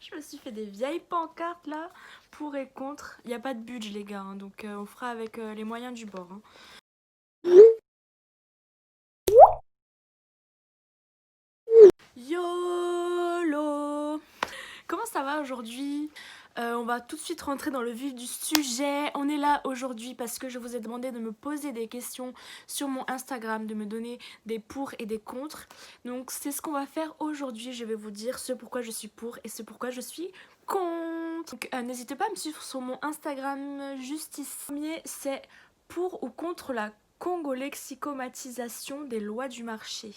Je me suis fait des vieilles pancartes là, pour et contre. Il n'y a pas de budget les gars, hein, donc on fera avec les moyens du bord. Hein. YOLO! Comment ça va aujourd'hui? On va tout de suite rentrer dans le vif du sujet. On est là aujourd'hui parce que je vous ai demandé de me poser des questions sur mon Instagram, de me donner des pour et des contre. Donc c'est ce qu'on va faire aujourd'hui. Je vais vous dire ce pourquoi je suis pour et ce pourquoi je suis contre. Donc n'hésitez pas à me suivre sur mon Instagram juste ici. Le premier, c'est pour ou contre la congolexicomatisation des lois du marché.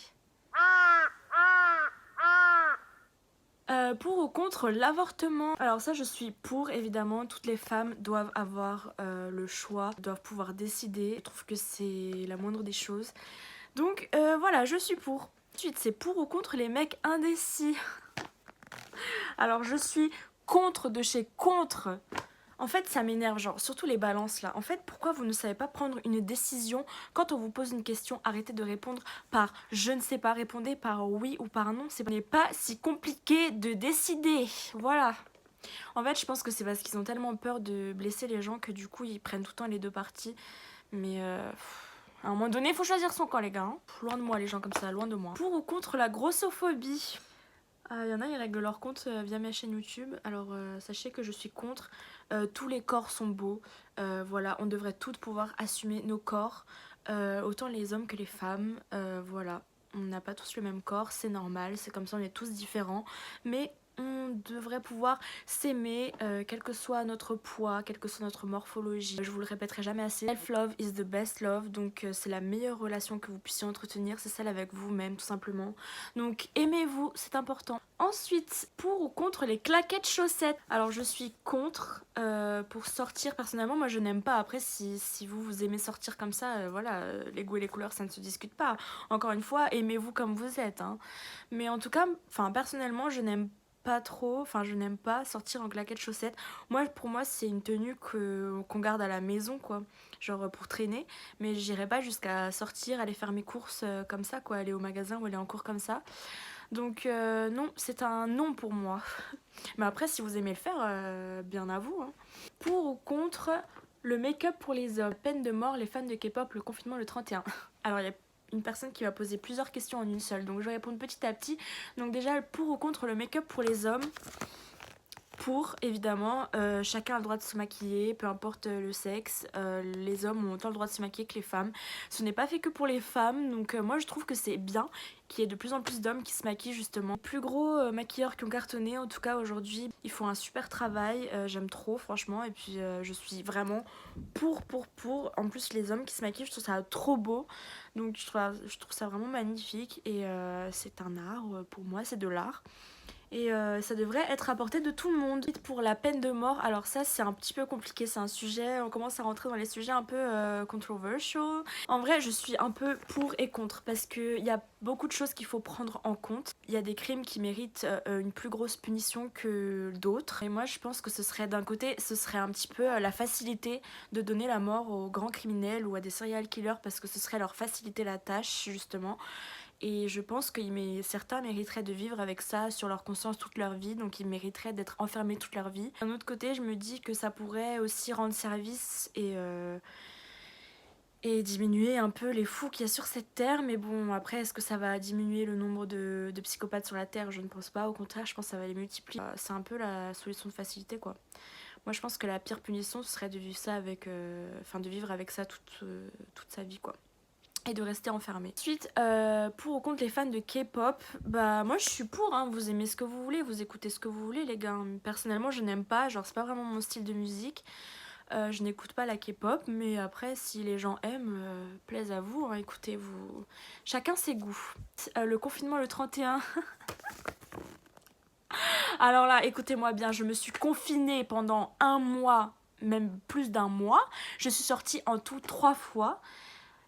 Pour ou contre l'avortement? Alors ça je suis pour, évidemment, toutes les femmes doivent avoir le choix, doivent pouvoir décider. Je trouve que c'est la moindre des choses. Donc voilà, je suis pour. Ensuite c'est pour ou contre les mecs indécis? Alors je suis contre de chez contre. En fait, ça m'énerve, genre, surtout les balances là. En fait, pourquoi vous ne savez pas prendre une décision quand on vous pose une question? Arrêtez de répondre par je ne sais pas, répondez par oui ou par non. Ce n'est pas si compliqué de décider. Voilà. En fait, je pense que c'est parce qu'ils ont tellement peur de blesser les gens que du coup, ils prennent tout le temps les deux parties. Mais à un moment donné, il faut choisir son camp, les gars. Hein. Loin de moi, les gens comme ça, loin de moi. Pour ou contre la grossophobie? Il y en a, ils règlent leur compte via ma chaîne YouTube. Alors sachez que je suis contre. Tous les corps sont beaux. Voilà, on devrait toutes pouvoir assumer nos corps. Autant les hommes que les femmes. Voilà, on n'a pas tous le même corps, c'est normal. C'est comme ça, on est tous différents. Mais on devrait pouvoir s'aimer, quel que soit notre poids, quelle que soit notre morphologie. Je vous le répéterai jamais assez. Self-love is the best love. Donc c'est la meilleure relation que vous puissiez entretenir. C'est celle avec vous-même, tout simplement. Donc aimez-vous, c'est important. Ensuite, pour ou contre les claquettes chaussettes? Alors je suis contre. Pour sortir, personnellement, moi je n'aime pas. Après, si vous aimez sortir comme ça, voilà, les goûts et les couleurs, ça ne se discute pas. Encore une fois, aimez-vous comme vous êtes. Hein. Mais en tout cas, personnellement, je n'aime pas trop, je n'aime pas sortir en claquettes chaussettes. Pour moi, c'est une tenue qu'on garde à la maison, quoi. Genre pour traîner. Mais j'irai pas jusqu'à sortir, aller faire mes courses comme ça, quoi. Aller au magasin ou aller en cours comme ça. Donc non, c'est un non pour moi. Mais après, si vous aimez le faire, bien à vous. Hein. Pour ou contre le make-up pour les hommes? Peine de mort, les fans de K-pop, le confinement le 31. Alors il y a une personne qui va poser plusieurs questions en une seule, donc je vais répondre petit à petit. Donc déjà, pour ou contre le make-up pour les hommes? Pour, évidemment, chacun a le droit de se maquiller, peu importe le sexe. Les hommes ont autant le droit de se maquiller que les femmes. Ce n'est pas fait que pour les femmes, donc moi je trouve que c'est bien qu'il y ait de plus en plus d'hommes qui se maquillent justement. Plus gros maquilleurs qui ont cartonné, en tout cas aujourd'hui, ils font un super travail, j'aime trop franchement, et puis je suis vraiment pour. En plus les hommes qui se maquillent, je trouve ça trop beau, donc je trouve ça vraiment magnifique, et c'est un art, pour moi c'est de l'art. Et ça devrait être à portée de tout le monde. Pour la peine de mort, alors ça c'est un petit peu compliqué, c'est un sujet, on commence à rentrer dans les sujets un peu controversial. En vrai je suis un peu pour et contre parce qu'il y a beaucoup de choses qu'il faut prendre en compte. Il y a des crimes qui méritent une plus grosse punition que d'autres. Et moi je pense que ce serait d'un côté, ce serait un petit peu la facilité de donner la mort aux grands criminels ou à des serial killers parce que ce serait leur faciliter la tâche justement. Et je pense que certains mériteraient de vivre avec ça sur leur conscience toute leur vie, donc ils mériteraient d'être enfermés toute leur vie. D'un autre côté, je me dis que ça pourrait aussi rendre service et diminuer un peu les fous qu'il y a sur cette terre. Mais bon, après, est-ce que ça va diminuer le nombre de psychopathes sur la terre? Je ne pense pas. Au contraire, je pense que ça va les multiplier. C'est un peu la solution de facilité, quoi. Moi, je pense que la pire punition, ce serait de vivre ça avec, de vivre avec ça toute sa vie, quoi. Et de rester enfermé. Ensuite, pour ou contre les fans de K-pop, bah moi je suis pour, hein. Vous aimez ce que vous voulez, vous écoutez ce que vous voulez les gars. Personnellement je n'aime pas, genre c'est pas vraiment mon style de musique. Je n'écoute pas la K-pop, mais après si les gens aiment, plaise à vous, hein. Écoutez, vous... chacun ses goûts. Le confinement le 31. Alors là, écoutez-moi bien, je me suis confinée pendant un mois, même plus d'un mois. Je suis sortie en tout 3 fois.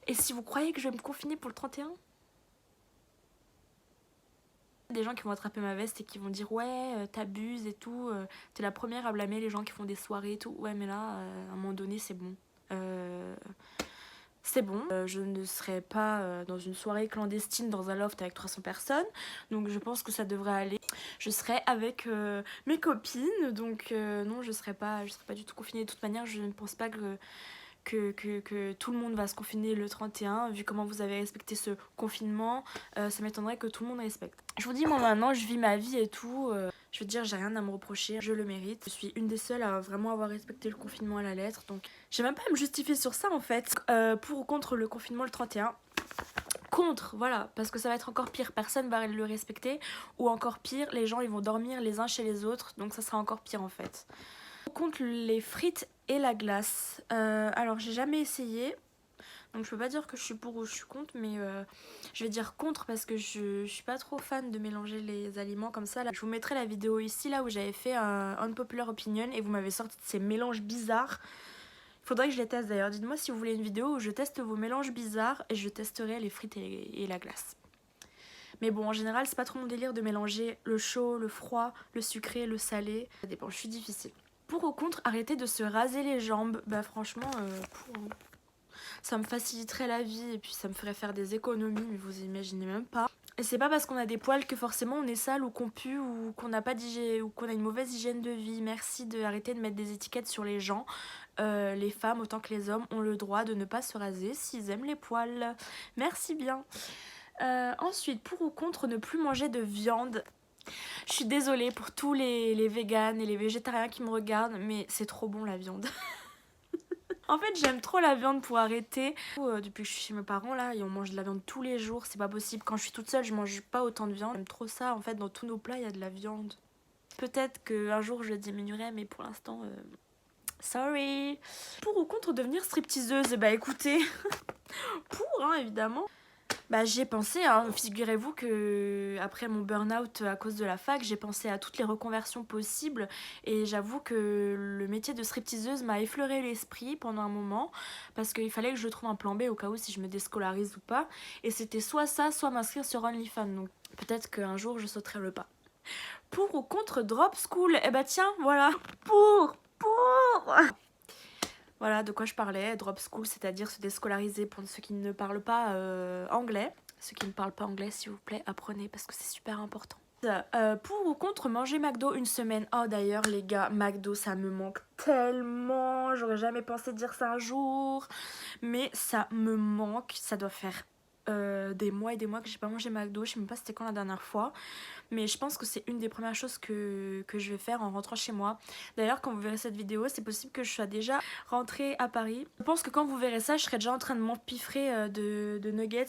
Et si vous croyez que je vais me confiner pour le 31? Des gens qui vont attraper ma veste et qui vont dire ouais t'abuses et tout, t'es la première à blâmer les gens qui font des soirées et tout. Ouais mais là à un moment donné c'est bon. c'est bon. Je ne serai pas dans une soirée clandestine dans un loft avec 300 personnes, donc je pense que ça devrait aller. Je serai avec mes copines, donc non, je serai pas du tout confinée. De toute manière, je ne pense pas que tout le monde va se confiner le 31. Vu comment vous avez respecté ce confinement, ça m'étonnerait que tout le monde respecte. Je vous dis, moi maintenant, je vis ma vie et tout. Je veux dire, j'ai rien à me reprocher, je le mérite. Je suis une des seules à vraiment avoir respecté le confinement à la lettre, donc j'ai même pas à me justifier sur ça en fait. Pour ou contre le confinement le 31. Contre, voilà, parce que ça va être encore pire, personne va le respecter, ou encore pire, les gens ils vont dormir les uns chez les autres, donc ça sera encore pire en fait. Contre les frites et la glace, alors j'ai jamais essayé, donc je peux pas dire que je suis pour ou je suis contre, mais je vais dire contre parce que je suis pas trop fan de mélanger les aliments comme ça. Là, je vous mettrai la vidéo ici, là où j'avais fait un unpopular opinion et vous m'avez sorti de ces mélanges bizarres. Il faudrait que je les teste d'ailleurs. Dites-moi si vous voulez une vidéo où je teste vos mélanges bizarres et je testerai les frites et la glace. Mais bon, en général, c'est pas trop mon délire de mélanger le chaud, le froid, le sucré, le salé. Ça dépend, je suis difficile. Pour ou contre arrêter de se raser les jambes, bah franchement, pour. Ça me faciliterait la vie et puis ça me ferait faire des économies, mais vous imaginez même pas. Et c'est pas parce qu'on a des poils que forcément on est sale ou qu'on pue ou qu'on n'a pas d'hygiène ou qu'on a une mauvaise hygiène de vie. Merci d'arrêter de mettre des étiquettes sur les gens. Les femmes autant que les hommes ont le droit de ne pas se raser s'ils aiment les poils. Merci bien. Ensuite, pour ou contre ne plus manger de viande. Je suis désolée pour tous les véganes et les végétariens qui me regardent, mais c'est trop bon la viande. En fait, j'aime trop la viande pour arrêter. Depuis que je suis chez mes parents là, et on mange de la viande tous les jours, c'est pas possible. Quand je suis toute seule, je mange pas autant de viande. J'aime trop ça. En fait, dans tous nos plats, il y a de la viande. Peut-être qu'un jour je diminuerai, mais pour l'instant, sorry. Pour ou contre devenir stripteaseuse? Bah écoutez, pour hein, évidemment. Bah j'y ai pensé, hein. Figurez-vous que après mon burn-out à cause de la fac, j'ai pensé à toutes les reconversions possibles et j'avoue que le métier de stripteaseuse m'a effleuré l'esprit pendant un moment parce qu'il fallait que je trouve un plan B au cas où si je me déscolarise ou pas, et c'était soit ça, soit m'inscrire sur OnlyFans, donc peut-être qu'un jour je sauterai le pas. Pour ou contre drop school? Eh bah tiens, voilà, pour voilà de quoi je parlais, drop school, c'est-à-dire se déscolariser pour ceux qui ne parlent pas anglais. Ceux qui ne parlent pas anglais, s'il vous plaît, apprenez parce que c'est super important. Pour ou contre manger McDo une semaine? Oh d'ailleurs les gars, McDo ça me manque tellement, j'aurais jamais pensé dire ça un jour, mais ça me manque, ça doit faire des mois et des mois que j'ai pas mangé McDo, je sais même pas c'était quand la dernière fois, mais je pense que c'est une des premières choses que je vais faire en rentrant chez moi. D'ailleurs quand vous verrez cette vidéo, c'est possible que je sois déjà rentrée à Paris. Je pense que quand vous verrez ça, je serai déjà en train de m'empiffrer de nuggets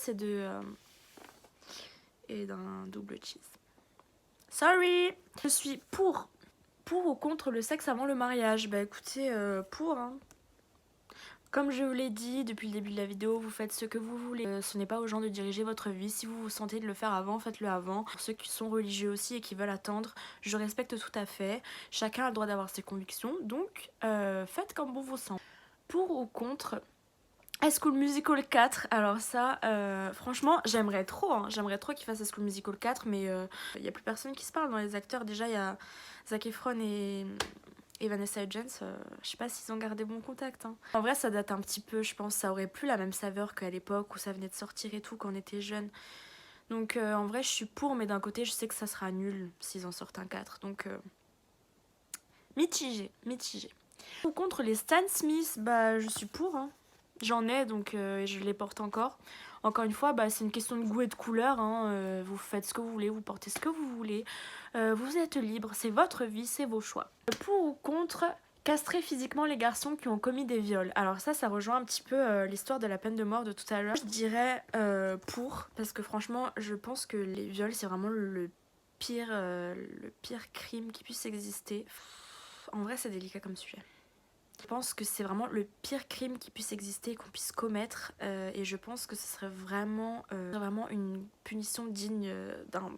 et d'un double cheese. Sorry. Je suis pour ou contre le sexe avant le mariage? Bah écoutez, pour hein. Comme je vous l'ai dit depuis le début de la vidéo, vous faites ce que vous voulez. Ce n'est pas aux gens de diriger votre vie. Si vous vous sentez de le faire avant, faites-le avant. Pour ceux qui sont religieux aussi et qui veulent attendre, je respecte tout à fait. Chacun a le droit d'avoir ses convictions, donc faites comme bon vous semble. Pour ou contre High School Musical 4, alors ça, franchement, j'aimerais trop, hein. J'aimerais trop qu'ils fassent High School Musical 4, mais il n'y a plus personne qui se parle dans les acteurs. Déjà, il y a Zac Efron et Vanessa Hudgens, je sais pas s'ils ont gardé bon contact. Hein. En vrai, ça date un petit peu, je pense, ça aurait plus la même saveur qu'à l'époque où ça venait de sortir et tout, quand on était jeunes. Donc en vrai, je suis pour, mais d'un côté, je sais que ça sera nul s'ils en sortent un 4. Donc, mitigé. Ou contre les Stan Smith, bah je suis pour, hein. J'en ai, donc je les porte encore. Encore une fois, bah, c'est une question de goût et de couleur. Hein. Vous faites ce que vous voulez, vous portez ce que vous voulez. Vous êtes libre, c'est votre vie, c'est vos choix. Pour ou contre castrer physiquement les garçons qui ont commis des viols? Alors ça rejoint un petit peu l'histoire de la peine de mort de tout à l'heure. Je dirais pour, parce que franchement, je pense que les viols, c'est vraiment le pire crime qui puisse exister. En vrai, c'est délicat comme sujet. Je pense que c'est vraiment le pire crime qui puisse exister et qu'on puisse commettre, et je pense que ce serait vraiment une punition digne d'un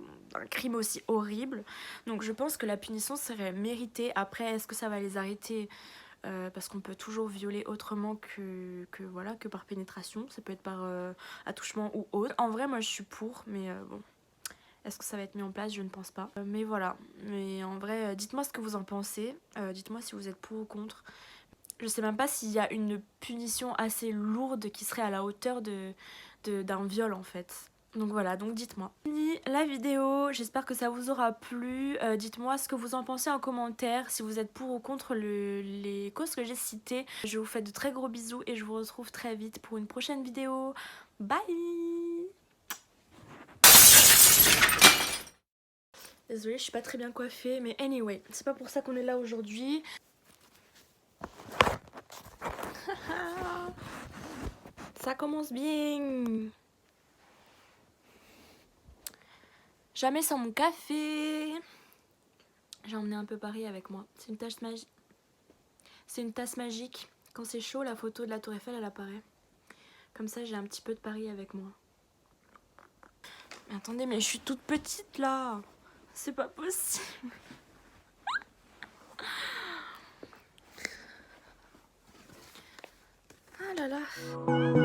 crime aussi horrible. Donc je pense que la punition serait méritée. Après, est-ce que ça va les arrêter? Parce qu'on peut toujours violer autrement que par pénétration. Ça peut être par attouchement ou autre. En vrai, moi je suis pour, mais bon. Est-ce que ça va être mis en place? Je ne pense pas. Mais voilà. Mais en vrai, dites-moi ce que vous en pensez. Dites-moi si vous êtes pour ou contre. Je sais même pas s'il y a une punition assez lourde qui serait à la hauteur d'un viol en fait. Donc voilà, donc dites-moi. Fini la vidéo, j'espère que ça vous aura plu. Dites-moi ce que vous en pensez en commentaire, si vous êtes pour ou contre les causes que j'ai citées. Je vous fais de très gros bisous et je vous retrouve très vite pour une prochaine vidéo. Bye! Désolée, je suis pas très bien coiffée, mais anyway, c'est pas pour ça qu'on est là aujourd'hui. Ça commence bien. Jamais sans mon café. J'ai emmené un peu Paris avec moi. C'est une tasse magique. C'est une tasse magique. Quand c'est chaud, la photo de la Tour Eiffel, elle apparaît. Comme ça, j'ai un petit peu de Paris avec moi. Mais attendez, mais je suis toute petite là. C'est pas possible. Ah là là.